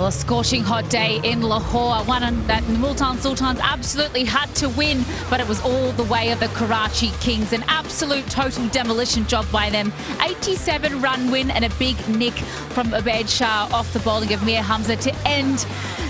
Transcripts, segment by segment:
Well, a scorching hot day in Lahore, one that the Multan Sultans absolutely had to win, but it was all the way of the Karachi Kings. An absolute total demolition job by them. 87-run win and a big nick from Ubaid Shah off the bowling of Mir Hamza to end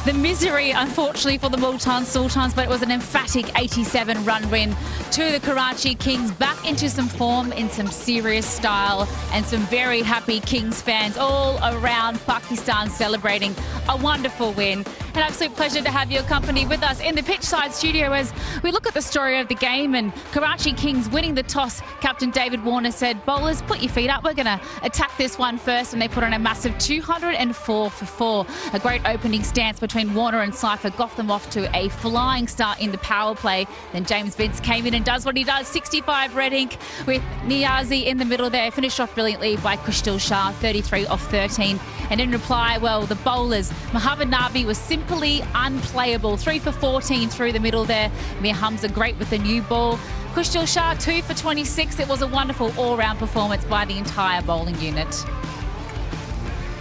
the misery, unfortunately, for the Multan Sultans, but it was an emphatic 87-run win to the Karachi Kings, back into some form in some serious style, and some very happy Kings fans all around Pakistan celebrating a wonderful win. An absolute pleasure to have your company with us in the pitchside studio as we look at the story of the game. And Karachi Kings winning the toss, Captain David Warner said, "Bowlers, put your feet up. We're going to attack this one first." And they put on a massive 204 for 4. A great opening stance between Warner and Cypher got them off to a flying start in the power play. Then James Vince came in and does what he does, 65 red ink with Niazi in the middle there. Finished off brilliantly by Kushtil Shah, 33 off 13. And in reply, well, the bowlers, Mohammad Nabi was simply unplayable. 3 for 14 through the middle there. Mir Hamza great with the new ball. Kushtil Shah 2 for 26. It was a wonderful all-round performance by the entire bowling unit.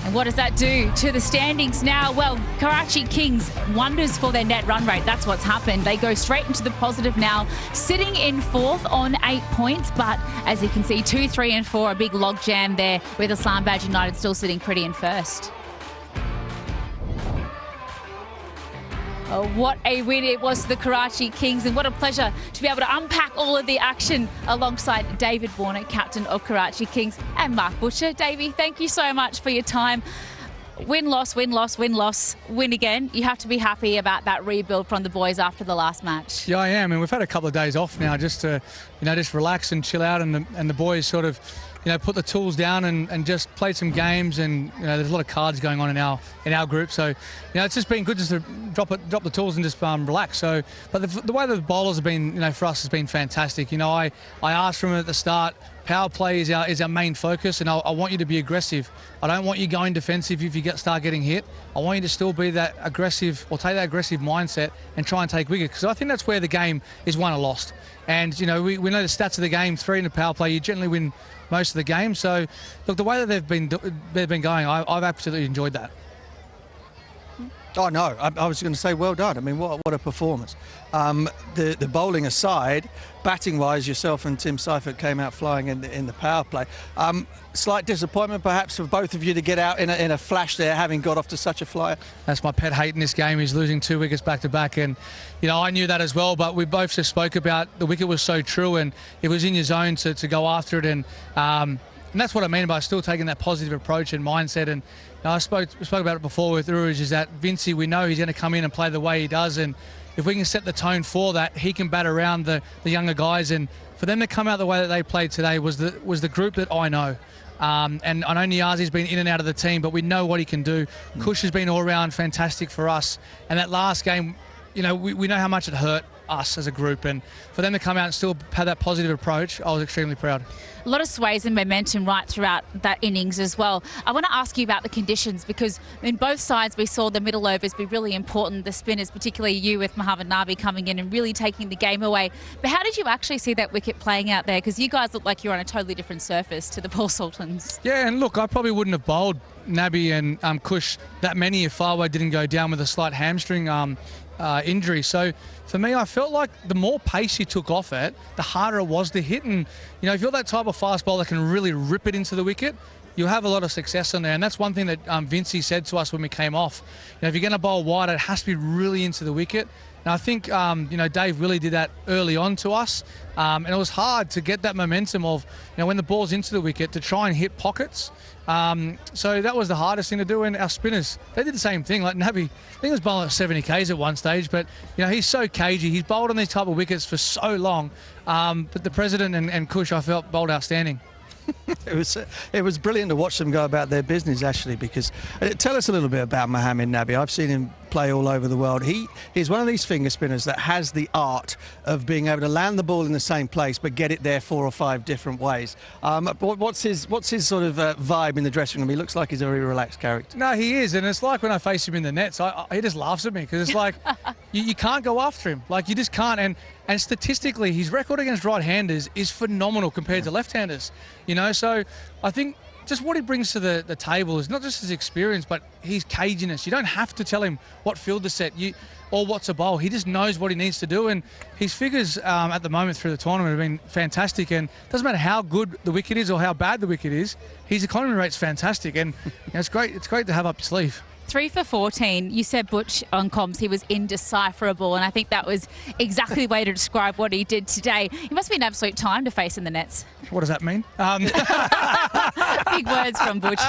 And what does that do to the standings now? Well, Karachi Kings, wonders for their net run rate. That's what's happened. They go straight into the positive now, sitting in 4th on 8 points. But as you can see, 2, 3 and 4, a big log jam there with Islamabad United still sitting pretty in 1st. Oh, what a win it was to the Karachi Kings, and what a pleasure to be able to unpack all of the action alongside David Warner, captain of Karachi Kings, and Mark Butcher. Davey, thank you so much for your time. Win, loss, win, loss, win, loss, win again. You have to be happy about that rebuild from the boys after the last match. Yeah, I am, and we've had a couple of days off now just to, just relax and chill out, and the boys sort of, put the tools down and just play some games. And there's a lot of cards going on in our group, so it's just been good just to drop the tools and just relax. So, but the way that the bowlers have been, for us, has been fantastic. I asked from them at the start, power play is our main focus, and I want you to be aggressive. I don't want you going defensive if you start getting hit. I want you to still be that aggressive, or take that aggressive mindset and try and take wickets, because I think that's where the game is won or lost. And we know the stats of the game: 3 in the power play, you generally win most of the game. So look, the way that they've been going, I've absolutely enjoyed that. Oh no, I was going to say well done. I mean, what a performance. The bowling aside, batting-wise, yourself and Tim Seifert came out flying in the power play. Slight disappointment perhaps for both of you to get out in a flash there, having got off to such a flyer. That's my pet hate in this game, is losing 2 wickets back to back, and I knew that as well. But we both just spoke about the wicket was so true, and it was in your zone to go after it, and that's what I mean by still taking that positive approach and mindset. And I spoke about it before with Uruj, is that Vincey, we know he's going to come in and play the way he does, and if we can set the tone for that, he can bat around the younger guys. And for them to come out the way that they played today was the group that I know. And I know Niazi's been in and out of the team, but we know what he can do. Kush has been all round fantastic for us, and that last game, we know how much it hurt us as a group, and for them to come out and still have that positive approach, I was extremely proud. A lot of sways and momentum right throughout that innings as well. I want to ask you about the conditions, because in both sides we saw the middle overs be really important, the spinners, particularly you with Mohammad Nabi coming in and really taking the game away. But how did you actually see that wicket playing out there? Because you guys look like you're on a totally different surface to the Paul Sultans. Yeah, and look, I probably wouldn't have bowled Nabi and Kush that many if Farway didn't go down with a slight hamstring injury. So for me, I felt like the more pace you took off it, the harder it was to hit. And if you're that type of fast bowler that can really rip it into the wicket, you'll have a lot of success on there. And that's one thing that Vincey said to us when we came off. If you're going to bowl wide, it has to be really into the wicket. And I think Dave really did that early on to us, and it was hard to get that momentum of when the ball's into the wicket to try and hit pockets. So that was the hardest thing to do. And our spinners, they did the same thing. Like Nabi, I think he was bowling at 70 Ks at one stage, but he's so cagey. He's bowled on these type of wickets for so long. But the President and Kush, I felt, bowled outstanding. It was brilliant to watch them go about their business, actually, because tell us a little bit about Mohammad Nabi. I've seen him play all over the world. He's one of these finger spinners that has the art of being able to land the ball in the same place but get it there 4 or 5 different ways. What's his sort of vibe in the dressing room? He looks like he's a very relaxed character. No, he is, and it's like when I face him in the nets, he just laughs at me, because it's like you can't go after him. Like, you just can't. And statistically, his record against right-handers is phenomenal compared to left-handers. So I think just what he brings to the table is not just his experience, but his caginess. You don't have to tell him what field to set or what's a bowl. He just knows what he needs to do, and his figures at the moment through the tournament have been fantastic. And it doesn't matter how good the wicket is or how bad the wicket is, his economy rate's fantastic, and it's great. It's great to have up your sleeve. 3 for 14. You said Butch on comms, he was indecipherable, and I think that was exactly the way to describe what he did today. He must be an absolute time to face in the nets. What does that mean? Big words from Butch.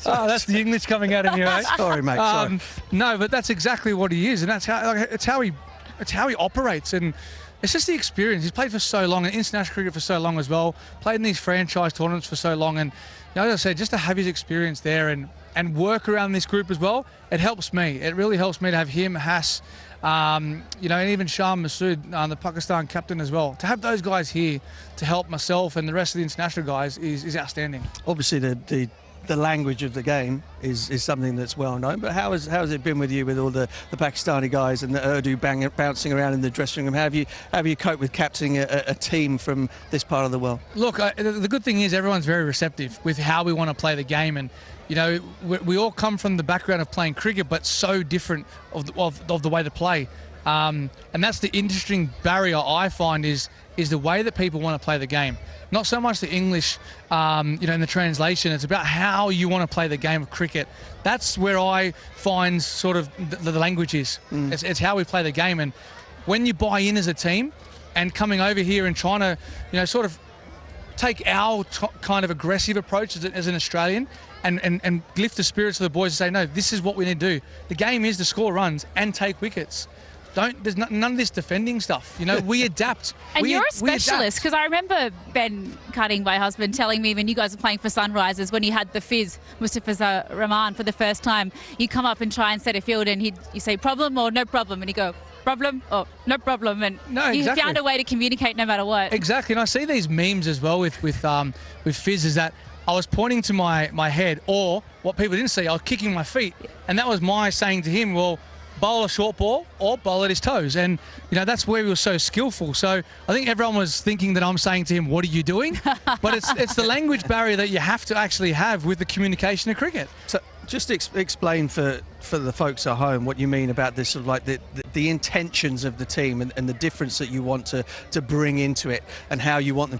Oh, that's the English coming out of you, eh? Sorry, mate. Sorry. No, but that's exactly what he is, and that's how he operates, and it's just the experience. He's played for so long, in international cricket for so long as well. Played in these franchise tournaments for so long, and as I said, just to have his experience there and work around this group as well, it helps me. It really helps me to have him, Haas, and even Shah Masood, the Pakistan captain as well. To have those guys here to help myself and the rest of the international guys is outstanding. Obviously, the language of the game is something that's well known. But how has it been with you, with all the Pakistani guys and the Urdu bouncing around in the dressing room? How have you coped with captaining a team from this part of the world? Look, the good thing is everyone's very receptive with how we want to play the game, and we all come from the background of playing cricket, but so different of the way to play. And that's the interesting barrier I find is the way that people want to play the game. Not so much the English, in the translation. It's about how you want to play the game of cricket. That's where I find sort of the language is. It's how we play the game. And when you buy in as a team and coming over here and trying to, sort of take our kind of aggressive approach as an Australian and lift the spirits of the boys and say, no, this is what we need to do. The game is to score runs and take wickets. There's none of this defending stuff. We adapt. And you're a specialist, because I remember Ben Cutting, my husband, telling me when you guys were playing for Sunrisers, when you had the Fizz, Mustafa Rahman, for the first time, you come up and try and set a field, and you say problem or no problem, and he'd go, problem or no problem, and you found a way to communicate no matter what. Exactly, and I see these memes as well with Fizz, is that I was pointing to my head, or what people didn't see, I was kicking my feet, and that was my saying to him, well, bowl a short ball or bowl at his toes. And, that's where we were so skillful. So I think everyone was thinking that I'm saying to him, what are you doing? But it's the language barrier that you have to actually have with the communication of cricket. So just explain for the folks at home what you mean about this, sort of like the intentions of the team and the difference that you want to bring into it, and how you want them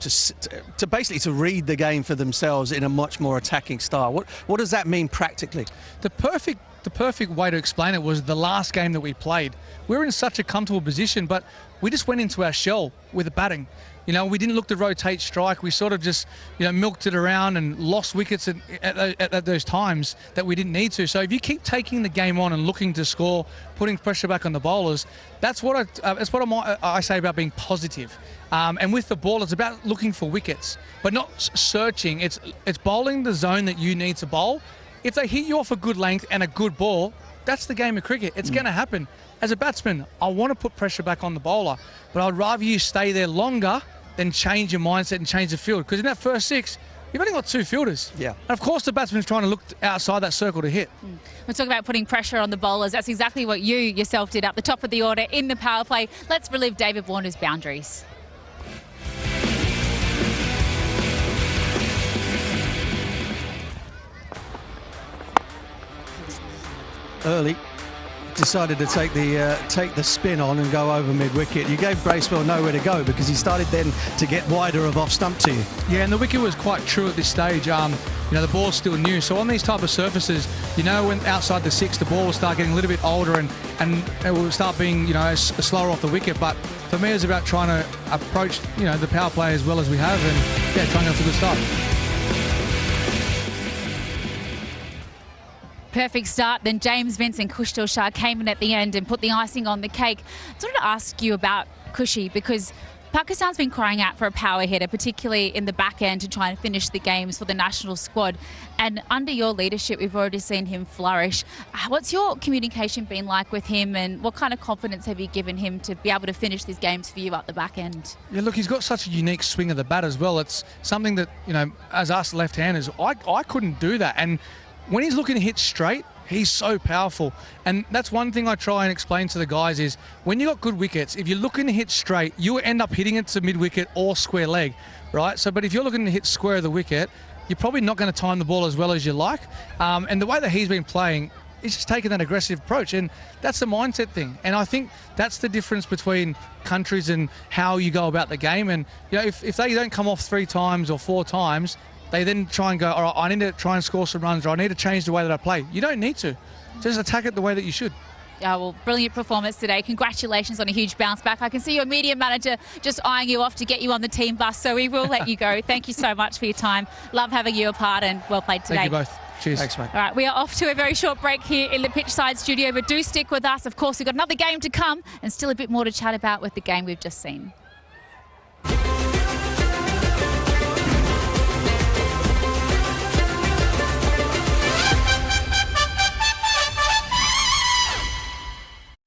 to basically to read the game for themselves in a much more attacking style. What does that mean practically? The perfect way to explain it was the last game that we played. We were in such a comfortable position, but we just went into our shell with the batting. We didn't look to rotate strike. We sort of just, milked it around and lost wickets at those times that we didn't need to. So if you keep taking the game on and looking to score, putting pressure back on the bowlers, that's what I say about being positive. And with the ball, it's about looking for wickets, but not searching. It's bowling the zone that you need to bowl. If they hit you off a good length and a good ball, that's the game of cricket. It's going to happen. As a batsman, I want to put pressure back on the bowler, but I'd rather you stay there longer than change your mindset and change the field. Because in that first 6, you've only got 2 fielders. Yeah. And of course, the batsman's trying to look outside that circle to hit. We're talking about putting pressure on the bowlers. That's exactly what you yourself did at the top of the order in the power play. Let's relive David Warner's boundaries. Early, decided to take the spin on and go over mid-wicket. You gave Bracewell nowhere to go because he started then to get wider of off-stump to you. Yeah, and the wicket was quite true at this stage. The ball's still new. So on these type of surfaces, when outside the 6, the ball will start getting a little bit older and it will start being, slower off the wicket. But for me, it's about trying to approach, the power play as well as we have, and trying to get off a good start. Perfect start. Then James Vince and Kushtil Shah came in at the end and put the icing on the cake. I just wanted to ask you about Kushi, because Pakistan's been crying out for a power hitter, particularly in the back end, to try and finish the games for the national squad. And under your leadership, we've already seen him flourish. What's your communication been like with him, and what kind of confidence have you given him to be able to finish these games for you at the back end? Yeah, look, he's got such a unique swing of the bat as well. It's something that, as us left-handers, I couldn't do that. And when he's looking to hit straight, he's so powerful. And that's one thing I try and explain to the guys is when you got good wickets, if you're looking to hit straight, you end up hitting it to mid-wicket or square leg, right? But if you're looking to hit square of the wicket, you're probably not going to time the ball as well as you like. And the way that he's been playing, he's just taking that aggressive approach, and that's the mindset thing. And I think that's the difference between countries and how you go about the game. And you know, if they don't come off 3 times or 4 times, they then try and go, all right, I need to try and score some runs, or I need to change the way that I play. You don't need to. Just attack it the way that you should. Yeah, well, brilliant performance today. Congratulations on a huge bounce back. I can see your media manager just eyeing you off to get you on the team bus, so we will let you go. Thank you so much for your time. Love having you a part, and well played today. Thank you both. Cheers. Thanks, mate. All right, we are off to a very short break here in the pitchside studio, but do stick with us. Of course, we've got another game to come and still a bit more to chat about with the game we've just seen.